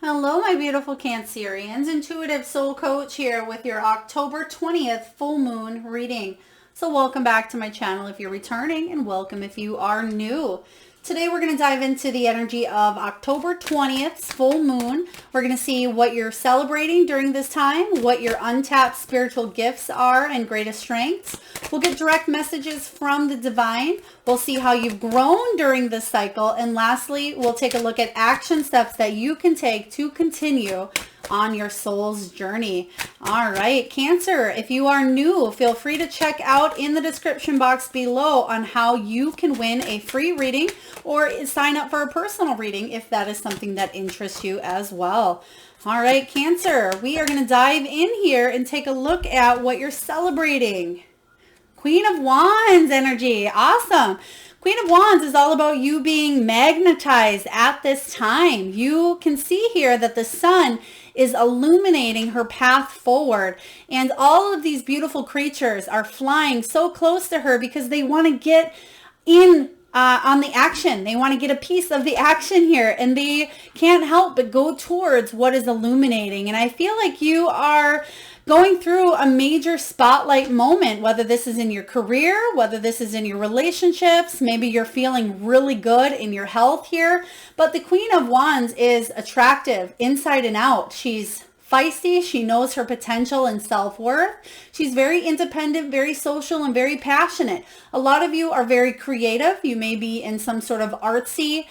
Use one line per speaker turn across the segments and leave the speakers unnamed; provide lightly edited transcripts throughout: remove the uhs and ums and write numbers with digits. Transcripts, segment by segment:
Hello, my beautiful Cancerians. Intuitive Soul Coach here with your October 20th full moon reading. So welcome back to my channel if you're returning, and welcome if you are new. Today we're going to dive into the energy of October 20th's full moon. We're going to see what you're celebrating during this time, what your untapped spiritual gifts are and greatest strengths. We'll get direct messages from the divine. We'll see how you've grown during this cycle. And lastly, we'll take a look at action steps that you can take to continue on your soul's journey. All right, Cancer, if you are new, feel free to check out in the description box below on how you can win a free reading or sign up for a personal reading if that is something that interests you as well. All right, Cancer, we are going to dive in here and take a look at what you're celebrating. Queen of Wands energy. Awesome. Queen of Wands is all about you being magnetized at this time. You can see here that the sun is illuminating her path forward, and all of these beautiful creatures are flying so close to her because they want to get in on the action. They want to get a piece of the action here, and they can't help but go towards what is illuminating. And I feel like you are going through a major spotlight moment, whether this is in your career, whether this is in your relationships, maybe you're feeling really good in your health here. But the Queen of Wands is attractive inside and out. She's feisty. She knows her potential and self-worth. She's very independent, very social, and very passionate. A lot of you are very creative. You may be in some sort of artsy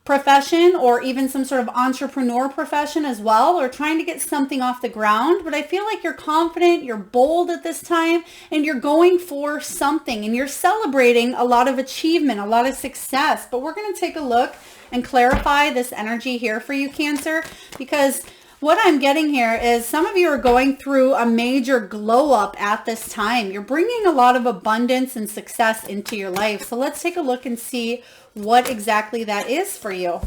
profession or even some sort of entrepreneur profession as well, or trying to get something off the ground. But I feel like you're confident, you're bold at this time, and you're going for something, and you're celebrating a lot of achievement, a lot of success. But we're going to take a look and clarify this energy here for you, Cancer, because what I'm getting here is some of you are going through a major glow up at this time. You're bringing a lot of abundance and success into your life. So let's take a look and see what exactly that is for you.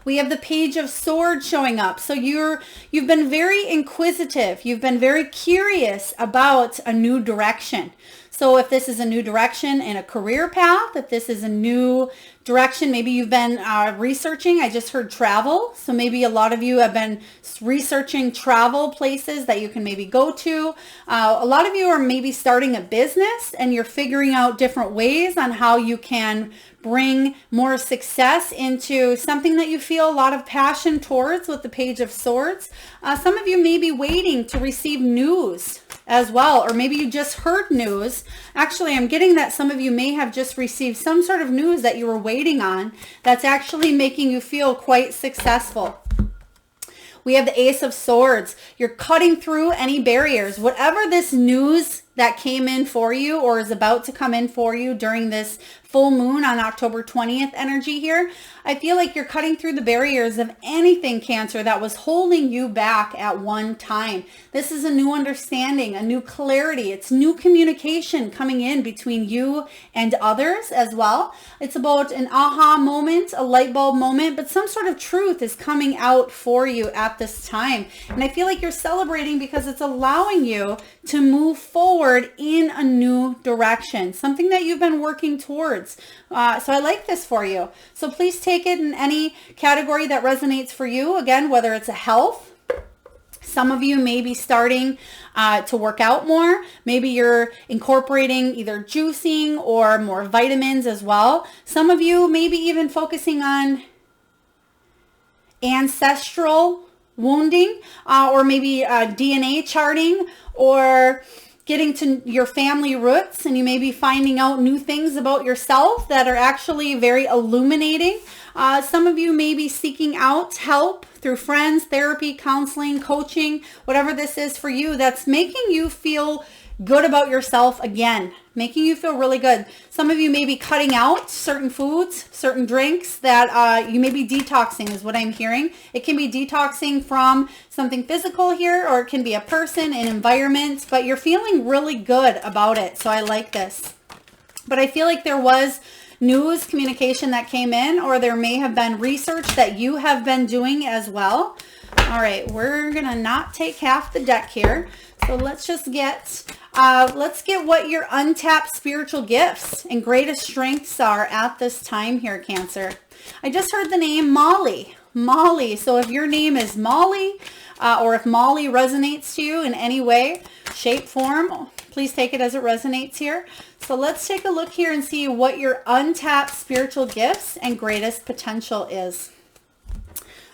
We have the Page of Swords showing up. So you've been very inquisitive. You've been very curious about a new direction. So if this is a new direction in a career path, if this is a new direction, maybe you've been researching. I just heard travel. So maybe a lot of you have been researching travel places that you can maybe go to. A lot of you are maybe starting a business, and you're figuring out different ways on how you can bring more success into something that you feel a lot of passion towards with the Page of Swords. Some of you may be waiting to receive news as well, or maybe you just heard news. Actually, I'm getting that some of you may have just received some sort of news that you were waiting on that's actually making you feel quite successful. We have the Ace of Swords. You're cutting through any barriers. Whatever this news that came in for you or is about to come in for you during this full moon on October 20th energy here, I feel like you're cutting through the barriers of anything, Cancer, that was holding you back at one time. This is a new understanding, a new clarity. It's new communication coming in between you and others as well. It's about an aha moment, a light bulb moment, but some sort of truth is coming out for you at this time. And I feel like you're celebrating because it's allowing you to move forward in a new direction, something that you've been working towards. So I like this for you. So please take it in any category that resonates for you. Again, whether it's a health, some of you may be starting to work out more. Maybe you're incorporating either juicing or more vitamins as well. Some of you may be even focusing on ancestral wounding, or maybe DNA charting, or getting to your family roots, and you may be finding out new things about yourself that are actually very illuminating. Some of you may be seeking out help through friends, therapy, counseling, coaching, whatever this is for you that's making you feel good about yourself again, making you feel really good. Some of you may be cutting out certain foods, certain drinks that you may be detoxing is what I'm hearing. It can be detoxing from something physical here, or it can be a person, an environment, but you're feeling really good about it. So I like this. But I feel like there was news communication that came in, or there may have been research that you have been doing as well. All right, we're going to not take half the deck here. So let's just get what your untapped spiritual gifts and greatest strengths are at this time here, Cancer. I just heard the name Molly. Molly. So if your name is Molly, or if Molly resonates to you in any way, shape, form, please take it as it resonates here. So let's take a look here and see what your untapped spiritual gifts and greatest potential is.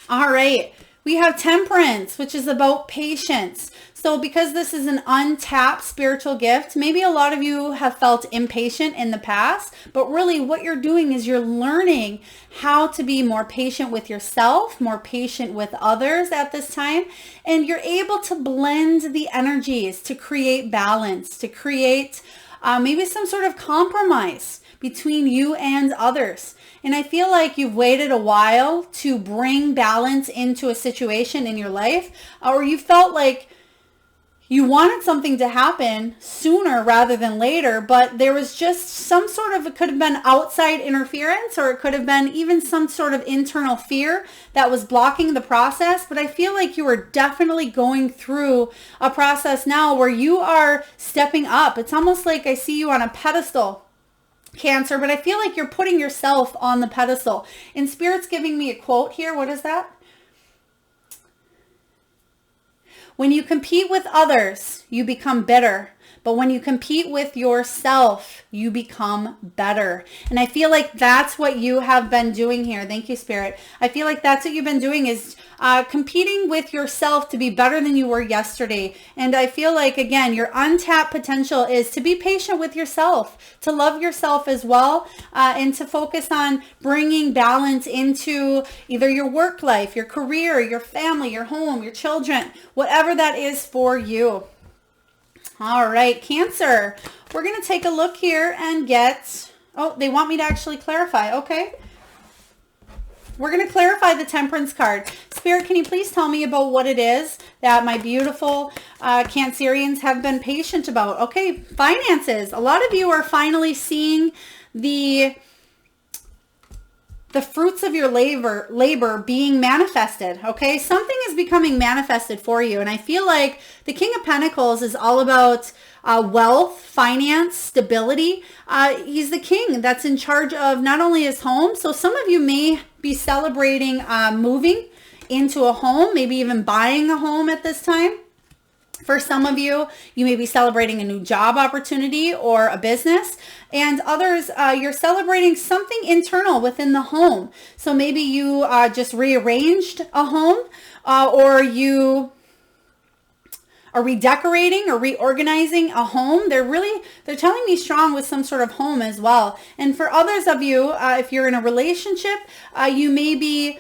All right. We have temperance, which is about patience. So because this is an untapped spiritual gift, maybe a lot of you have felt impatient in the past, but really what you're doing is you're learning how to be more patient with yourself, more patient with others at this time, and you're able to blend the energies to create balance, to create maybe some sort of compromise between you and others. And I feel like you've waited a while to bring balance into a situation in your life, or you felt like you wanted something to happen sooner rather than later, but there was just some sort of, it could have been outside interference, or it could have been even some sort of internal fear that was blocking the process. But I feel like you are definitely going through a process now where you are stepping up. It's almost like I see you on a pedestal, Cancer, but I feel like you're putting yourself on the pedestal. And Spirit's giving me a quote here. What is that? When you compete with others, you become bitter. But when you compete with yourself, you become better. And I feel like that's what you have been doing here. Thank you, Spirit. I feel like that's what you've been doing, is competing with yourself to be better than you were yesterday. And I feel like, again, your untapped potential is to be patient with yourself, to love yourself as well, and to focus on bringing balance into either your work life, your career, your family, your home, your children, whatever that is for you. All right, Cancer, we're going to take a look here and get, oh, they want me to actually clarify. Okay. We're going to clarify the Temperance card. Spirit, can you please tell me about what it is that my beautiful Cancerians have been patient about? Okay, finances. A lot of you are finally seeing the fruits of your labor being manifested, okay? Something is becoming manifested for you. And I feel like the King of Pentacles is all about wealth, finance, stability. He's the king that's in charge of not only his home. So some of you may be celebrating moving into a home, maybe even buying a home at this time. For some of you, you may be celebrating a new job opportunity or a business, and others, you're celebrating something internal within the home. So maybe you just rearranged a home, or you are redecorating or reorganizing a home. They're telling me strong with some sort of home as well. And for others of you, if you're in a relationship, you may be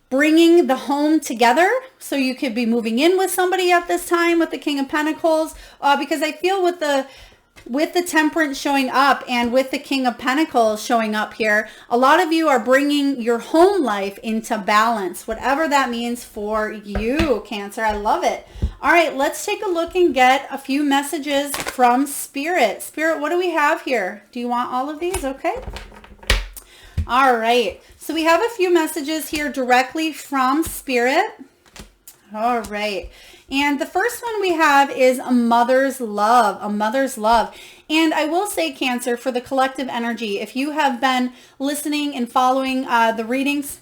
bringing the home together. So you could be moving in with somebody at this time with the King of Pentacles, because I feel with the Temperance showing up and with the King of Pentacles showing up here, a lot of you are bringing your home life into balance, whatever that means for you, Cancer. I love it. All right, let's take a look and get a few messages from Spirit. Spirit, what do we have here? Do you want all of these? Okay. All right. So we have a few messages here directly from Spirit. All right. And the first one we have is a mother's love, a mother's love. And I will say, Cancer, for the collective energy, if you have been listening and following the readings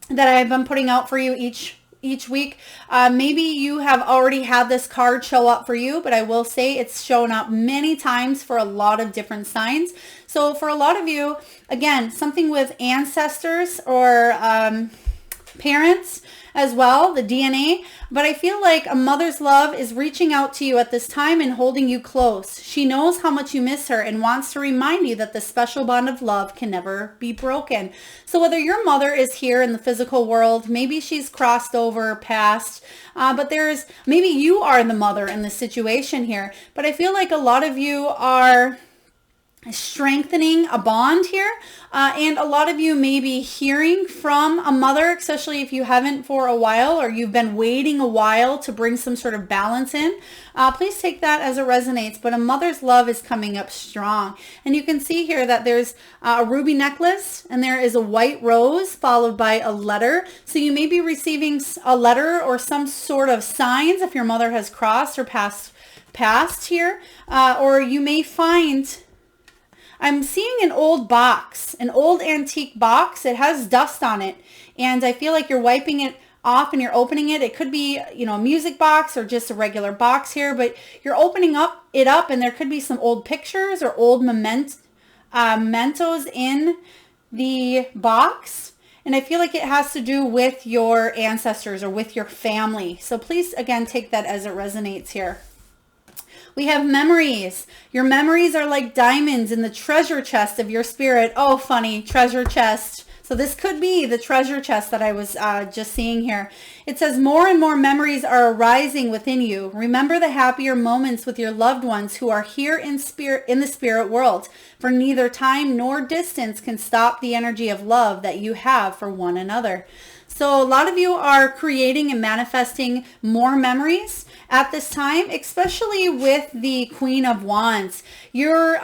that I've been putting out for you each week, maybe you have already had this card show up for you, but I will say it's shown up many times for a lot of different signs. So for a lot of you, again, something with ancestors or parents as well, the DNA. But I feel like a mother's love is reaching out to you at this time and holding you close. She knows how much you miss her and wants to remind you that the special bond of love can never be broken. So whether your mother is here in the physical world, maybe she's crossed over past, but maybe you are the mother in the situation here. But I feel like a lot of you are strengthening a bond here, and a lot of you may be hearing from a mother, especially if you haven't for a while, or you've been waiting a while to bring some sort of balance in. Please take that as it resonates, but a mother's love is coming up strong. And you can see here that there's a ruby necklace, and there is a white rose followed by a letter. So you may be receiving a letter or some sort of signs if your mother has crossed or passed here, or you may find I'm seeing an old box, an old antique box. It has dust on it. And I feel like you're wiping it off and you're opening it. It could be, a music box or just a regular box here, but you're opening it up and there could be some old pictures or old mementos in the box. And I feel like it has to do with your ancestors or with your family. So please, again, take that as it resonates here. We have memories. Your memories are like diamonds in the treasure chest of your spirit. Oh, funny, treasure chest. So this could be the treasure chest that I was just seeing here. It says more and more memories are arising within you. Remember the happier moments with your loved ones who are here in the spirit world. For neither time nor distance can stop the energy of love that you have for one another. So a lot of you are creating and manifesting more memories at this time, especially with the Queen of Wands. Your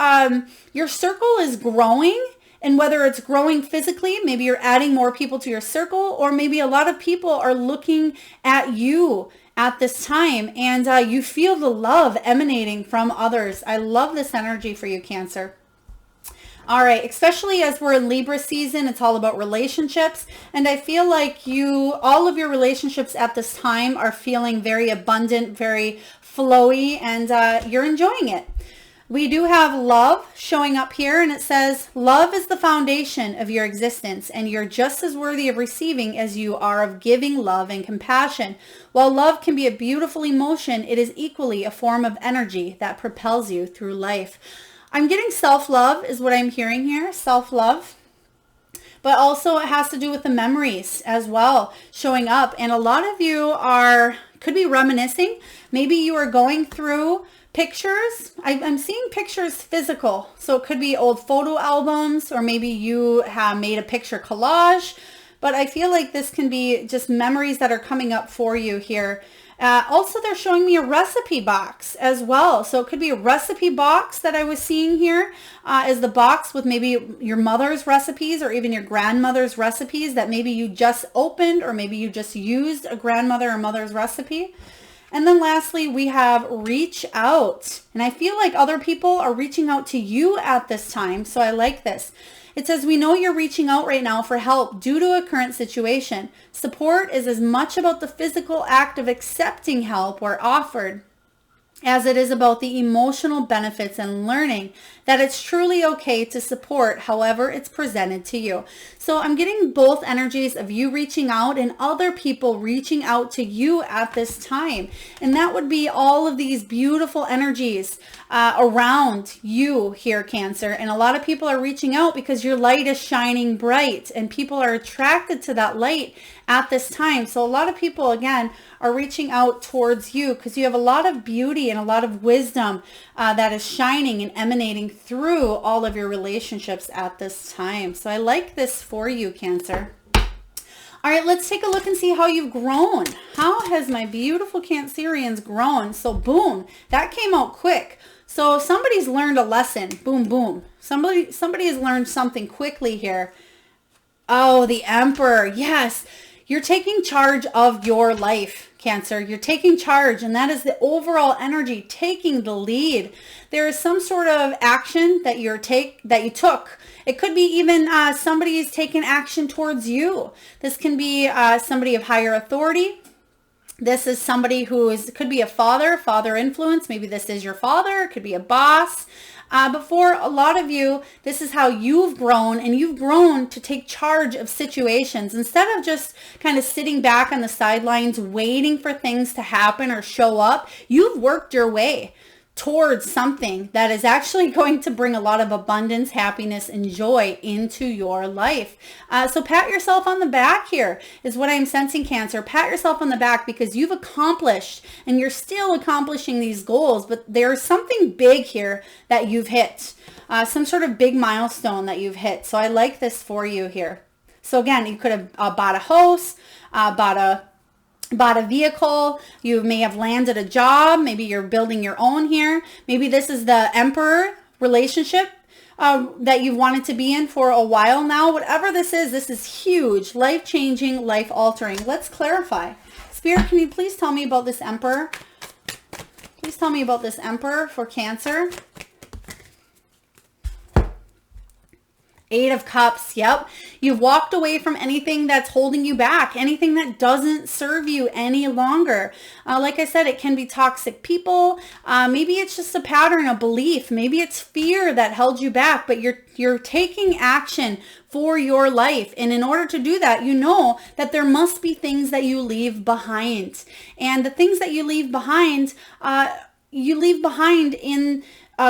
circle is growing, and whether it's growing physically, maybe you're adding more people to your circle, or maybe a lot of people are looking at you at this time, and you feel the love emanating from others. I love this energy for you, Cancer. All right, especially as we're in Libra season, it's all about relationships. And I feel like all of your relationships at this time are feeling very abundant, very flowy, and you're enjoying it. We do have love showing up here, and it says, love is the foundation of your existence, and you're just as worthy of receiving as you are of giving love and compassion. While love can be a beautiful emotion, it is equally a form of energy that propels you through life. I'm getting self-love is what I'm hearing here, self-love. But also it has to do with the memories as well showing up. And a lot of you could be reminiscing. Maybe you are going through pictures. I'm seeing pictures physical. So it could be old photo albums, or maybe you have made a picture collage. But I feel like this can be just memories that are coming up for you here. Also, they're showing me a recipe box as well. So it could be a recipe box that I was seeing here is the box with maybe your mother's recipes or even your grandmother's recipes that maybe you just opened, or maybe you just used a grandmother or mother's recipe. And then lastly, we have reach out. And I feel like other people are reaching out to you at this time. So I like this. It says, we know you're reaching out right now for help due to a current situation. Support is as much about the physical act of accepting help where offered as it is about the emotional benefits and learning that it's truly okay to support however it's presented to you. So I'm getting both energies of you reaching out and other people reaching out to you at this time. And that would be all of these beautiful energies around you here, Cancer. And a lot of people are reaching out because your light is shining bright and people are attracted to that light at this time. So a lot of people, again, are reaching out towards you because you have a lot of beauty and a lot of wisdom that is shining and emanating through all of your relationships at this time. So I like this for you, Cancer. All right, let's take a look and see how you've grown. How has my beautiful Cancerians grown? So boom, that came out quick. So somebody's learned a lesson. Boom, boom. Somebody has learned something quickly here. Oh, the Emperor. Yes. You're taking charge of your life, Cancer. You're taking charge, and that is the overall energy, taking the lead. There is some sort of action that you took. It could be even somebody's taken action towards you. This can be somebody of higher authority. This is somebody could be a father influence. Maybe this is your father. It could be a boss. But for a lot of you, this is how you've grown, and you've grown to take charge of situations instead of just kind of sitting back on the sidelines waiting for things to happen or show up. You've worked your way towards something that is actually going to bring a lot of abundance, happiness, and joy into your life. So pat yourself on the back here is what I'm sensing, Cancer. Pat yourself on the back because you've accomplished and you're still accomplishing these goals, but there's something big here that you've hit, some sort of big milestone that you've hit. So I like this for you here. So again, you could have bought a house, bought a vehicle, you may have landed a job, maybe you're building your own here. Maybe this is the Emperor relationship that you've wanted to be in for a while now. Whatever this is huge, life-changing, life-altering. Let's clarify. Spirit, can you please tell me about this Emperor? Please tell me about this Emperor for Cancer. Eight of Cups. Yep. You've walked away from anything that's holding you back, anything that doesn't serve you any longer. Like I said, it can be toxic people. Maybe it's just a pattern, a belief. Maybe it's fear that held you back, but you're taking action for your life. And in order to do that, you know that there must be things that you leave behind. And the things that you leave behind in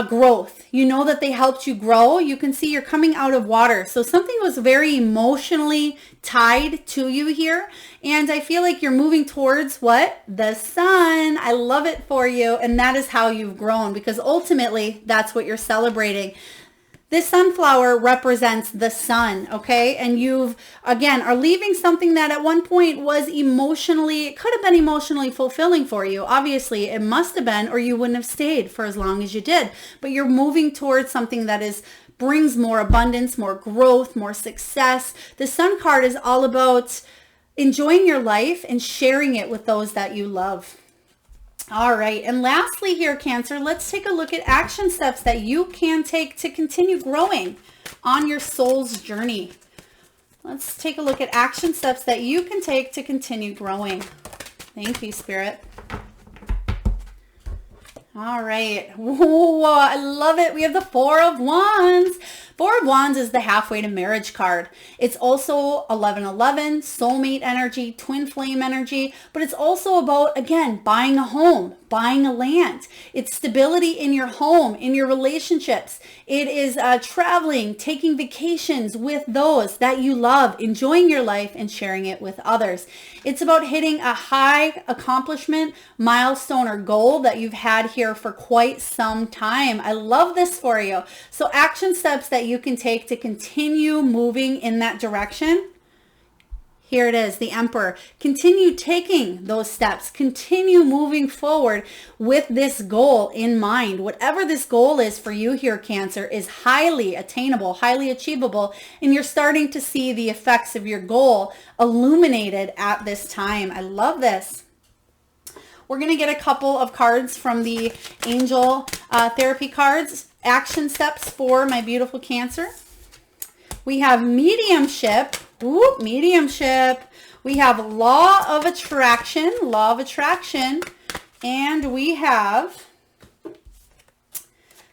growth. You know that they helped you grow. You can see you're coming out of water. So something was very emotionally tied to you here. And I feel like you're moving towards what? The sun. I love it for you. And that is how you've grown, because ultimately that's what you're celebrating. This sunflower represents the sun, okay? And you've, again, are leaving something that at one point was emotionally, it could have been emotionally fulfilling for you. Obviously, it must have been, or you wouldn't have stayed for as long as you did. But you're moving towards something that brings more abundance, more growth, more success. The sun card is all about enjoying your life and sharing it with those that you love. All right. And lastly here, Cancer, let's take a look at action steps that you can take to continue growing on your soul's journey. Let's take a look at action steps that you can take to continue growing. Thank you, Spirit. All right. Whoa, I love it. We have the Four of Wands. Four of Wands is the halfway to marriage card. It's also 1111, soulmate energy, twin flame energy, but it's also about, again, buying a home, buying a land. It's stability in your home, in your relationships. It is traveling, taking vacations with those that you love, enjoying your life and sharing it with others. It's about hitting a high accomplishment, milestone, or goal that you've had here for quite some time. I love this for you. So action steps that you can take to continue moving in that direction. Here it is, the Emperor. Continue taking those steps. Continue moving forward with this goal in mind. Whatever this goal is for you here, Cancer, is highly attainable, highly achievable, and you're starting to see the effects of your goal illuminated at this time. I love this. We're going to get a couple of cards from the Angel Therapy cards. Action steps for my beautiful Cancer. We have mediumship. Ooh, mediumship. We have law of attraction. And we have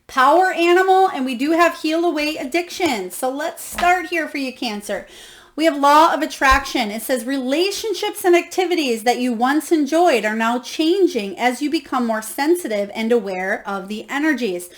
power animal, and we do have heal away addiction. So let's start here for you, Cancer. We have law of attraction. It says relationships and activities that you once enjoyed are now changing as you become more sensitive and aware of the energies.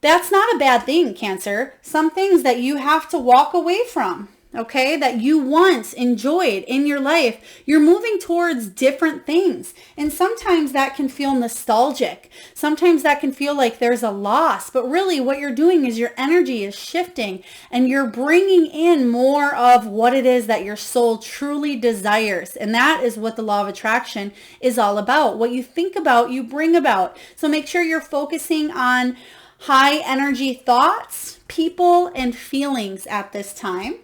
That's not a bad thing, Cancer. Some things that you have to walk away from, okay, that you once enjoyed in your life, you're moving towards different things. And sometimes that can feel nostalgic. Sometimes that can feel like there's a loss. But really what you're doing is your energy is shifting and you're bringing in more of what it is that your soul truly desires. And that is what the law of attraction is all about. What you think about, you bring about. So make sure you're focusing on high energy thoughts, people, and feelings at this time.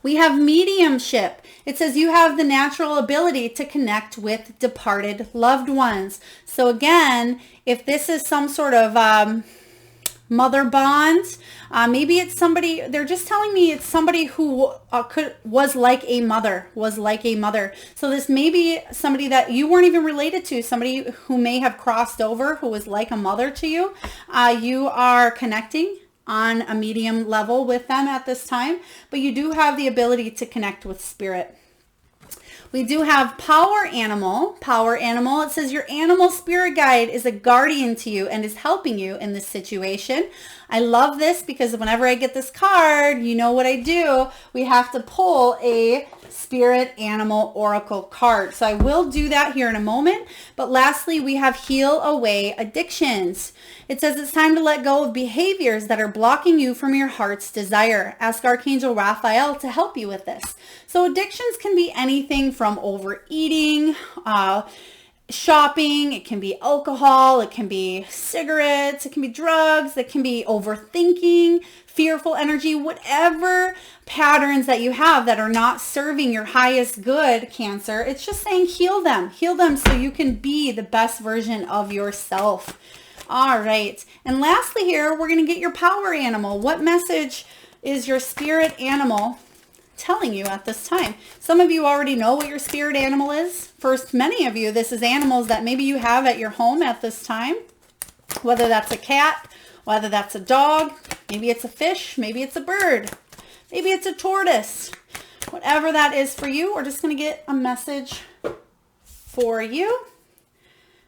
We have mediumship. It says you have the natural ability to connect with departed loved ones. So again, if this is some sort of mother bond, maybe it's somebody, they're just telling me it's somebody who was like a mother. So this may be somebody that you weren't even related to, somebody who may have crossed over, who was like a mother to you. You are connecting on a medium level with them at this time, but you do have the ability to connect with spirit. We do have power animal. It says your animal spirit guide is a guardian to you and is helping you in this situation. I love this because whenever I get this card, you know what I do. We have to pull a spirit animal oracle card. So I will do that here in a moment. But lastly, we have heal away addictions. It says it's time to let go of behaviors that are blocking you from your heart's desire. Ask Archangel Raphael to help you with this. So addictions can be anything from overeating, shopping, it can be alcohol, it can be cigarettes, it can be drugs, it can be overthinking, fearful energy, whatever patterns that you have that are not serving your highest good, Cancer. It's just saying heal them so you can be the best version of yourself. All right. And lastly here, we're going to get your power animal. What message is your spirit animal telling you at this time? Some of you already know what your spirit animal is. For many of you, this is animals that maybe you have at your home at this time, whether that's a cat, whether that's a dog, maybe it's a fish, maybe it's a bird, maybe it's a tortoise. Whatever that is for you, we're just going to get a message for you.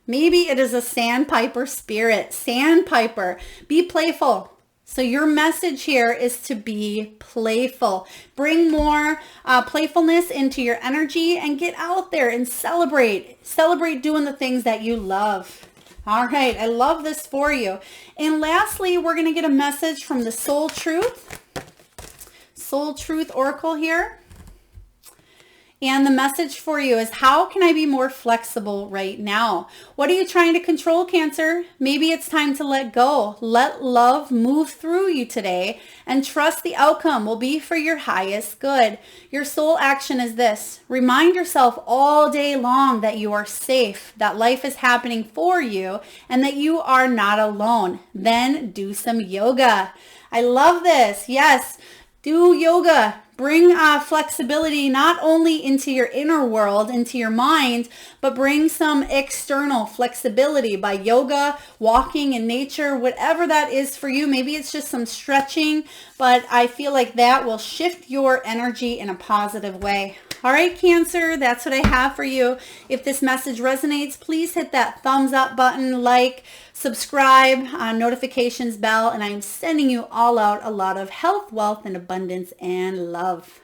Maybe it is a sandpiper spirit. Sandpiper, be playful. So your message here is to be playful. Bring more playfulness into your energy and get out there and celebrate. Celebrate doing the things that you love. All right, I love this for you. And lastly, we're going to get a message from the Soul Truth Oracle here. And the message for you is, how can I be more flexible right now? What are you trying to control, Cancer? Maybe it's time to let go. Let love move through you today and trust the outcome will be for your highest good. Your soul action is this. Remind yourself all day long that you are safe, that life is happening for you, and that you are not alone. Then do some yoga. I love this. Yes, do yoga. Bring flexibility not only into your inner world, into your mind, but bring some external flexibility by yoga, walking in nature, whatever that is for you. Maybe it's just some stretching, but I feel like that will shift your energy in a positive way. All right, Cancer, that's what I have for you. If this message resonates, please hit that thumbs up button, like, subscribe, notifications bell, and I'm sending you all out a lot of health, wealth, and abundance and love.